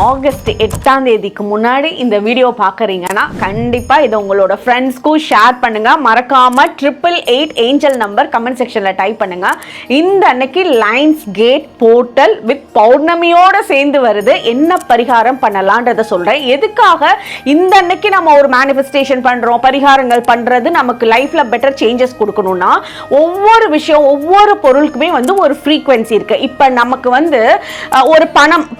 August 8ஆம் தேதிக்கு முன்னாடி இந்த வீடியோ பார்க்குறீங்கன்னா கண்டிப்பாக இதை உங்களோட ஃப்ரெண்ட்ஸ்க்கும் ஷேர் பண்ணுங்கள். மறக்காமல் 888 ஏஞ்சல் நம்பர் கமெண்ட் செக்ஷனில் டைப் பண்ணுங்கள். இந்த அன்னைக்கு லைன்ஸ் கேட் போர்ட்டல் வித் பௌர்ணமியோடு சேர்ந்து வருது. என்ன பரிகாரம் பண்ணலான்றதை சொல்கிறேன். எதுக்காக இந்த அன்னைக்கு நம்ம ஒரு மேனிஃபெஸ்டேஷன் பண்ணுறோம், பரிகாரங்கள் பண்ணுறது நமக்கு லைஃப்பில் பெட்டர் சேஞ்சஸ் கொடுக்கணும்னா ஒவ்வொரு விஷயம் ஒவ்வொரு பொருளுக்குமே வந்து ஒரு ஃப்ரீக்வன்சி இருக்குது. இப்போ நமக்கு வந்து ஒரு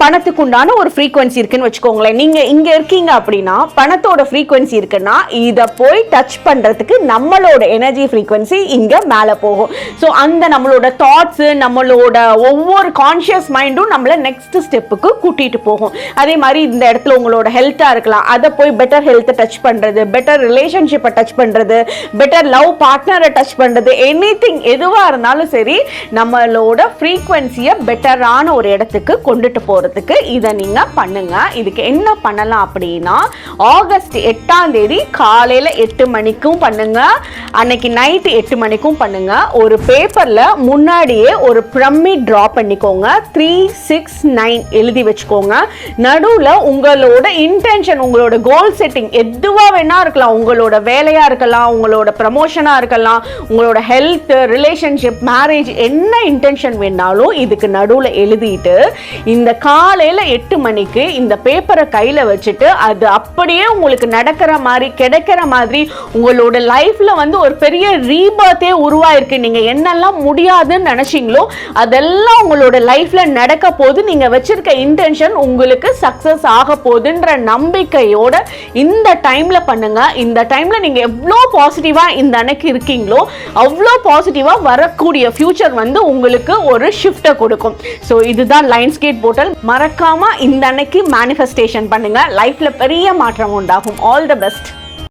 பணத்துக்கு உண்டான ஒரு ஃப்ரீக்வன்சி இருக்குன்னு வச்சுக்கோங்களேன். நீங்க இங்க இருக்கீங்க அப்படின்னா பணத்தோட ஃப்ரீக்வன்சி இருக்குன்னா இதை போய் டச் பண்றதுக்கு நம்மளோட எனர்ஜி ஃப்ரீக்வன்சி இங்க மேல போகும். ஸோ அந்த நம்மளோட தாட்ஸ், நம்மளோட ஒவ்வொரு கான்ஷியஸ் மைண்டும் நம்மள நெக்ஸ்ட் ஸ்டெப்புக்கு கூட்டிட்டு போகும். அதே மாதிரி இந்த இடத்துல உங்களோட ஹெல்த்தா இருக்கலாம், அதை போய் பெட்டர் ஹெல்த்தை டச் பண்றது, பெட்டர் ரிலேஷன்ஷிப்பை டச் பண்றது, பெட்டர் லவ் பார்ட்னரை டச் பண்றது, எனிதிங் எதுவா இருந்தாலும் சரி நம்மளோட ஃப்ரீக்வன்சியை பெட்டரான ஒரு இடத்துக்கு கொண்டுட்டு போறதுக்கு இதை நீங்க பண்ணுங்க. இதுக்கு என்ன பண்ணலாம் அப்படின்னா ஆகஸ்ட் 8ஆம் தேதி காலையில 8 மணிக்கும் பண்ணுங்க, அன்னைக்கு நைட் 8 மணிக்கும் பண்ணுங்க. ஒரு பேப்பர்ல முன்னாடியே ஒரு பிரம்மி டிரா பண்ணிக்கோங்க. 369 எழுதி வச்சுக்கோங்க. நடுவுல உங்களோட இன்டென்ஷன், உங்களோட கோல் செட்டிங் எதுவா வேணா இருக்கலாம். உங்களோட வேலையா இருக்கலாம், உங்களோட ப்ரமோஷனா இருக்கலாம், உங்களோட ஹெல்த், ரிலேஷன்ஷிப், மேரேஜ், என்ன இன்டென்ஷன் வேணாலும் இதுக்கு நடுவுல எழுதிட்டு இந்த காலையில 8 மணிக்கு இந்த பேப்பரை கையில வச்சுட்டு அது அப்படியே உங்களுக்கு நடக்கிற மாதிரி கிடைக்கிற மாதிரி உங்களோட லைஃப்ல வந்து ஒரு பெரிய ரீபர்த்தே உருவாயிருக்கு. நீங்க என்னெல்லாம் முடியாதுன்னு நினைச்சீங்களோ அதெல்லாம் உங்களோட லைஃப்ல நடக்க போது, நீங்க வச்சிருக்க இன்டென்ஷன் உங்களுக்கு சக்சஸ் ஆக போகுதுன்ற நம்பிக்கையோட இந்த டைம்ல பண்ணுங்க. இந்த டைம்ல நீங்க எவ்வளோ பாசிட்டிவா இந்த அன்னைக்கு இருக்கீங்களோ அவ்வளோ பாசிட்டிவா வரக்கூடிய ஃபியூச்சர் வந்து உங்களுக்கு ஒரு ஷிஃப்ட்டை கொடுக்கும். ஸோ இதுதான் லைன்ஸ் கேட் போர்ட்டல். மறக்காம இந்த அன்னைக்கு மேனிஃபெஸ்டேஷன் பண்ணுங்க. லைஃப்ல பெரிய மாற்றம் உண்டாகும். All the best.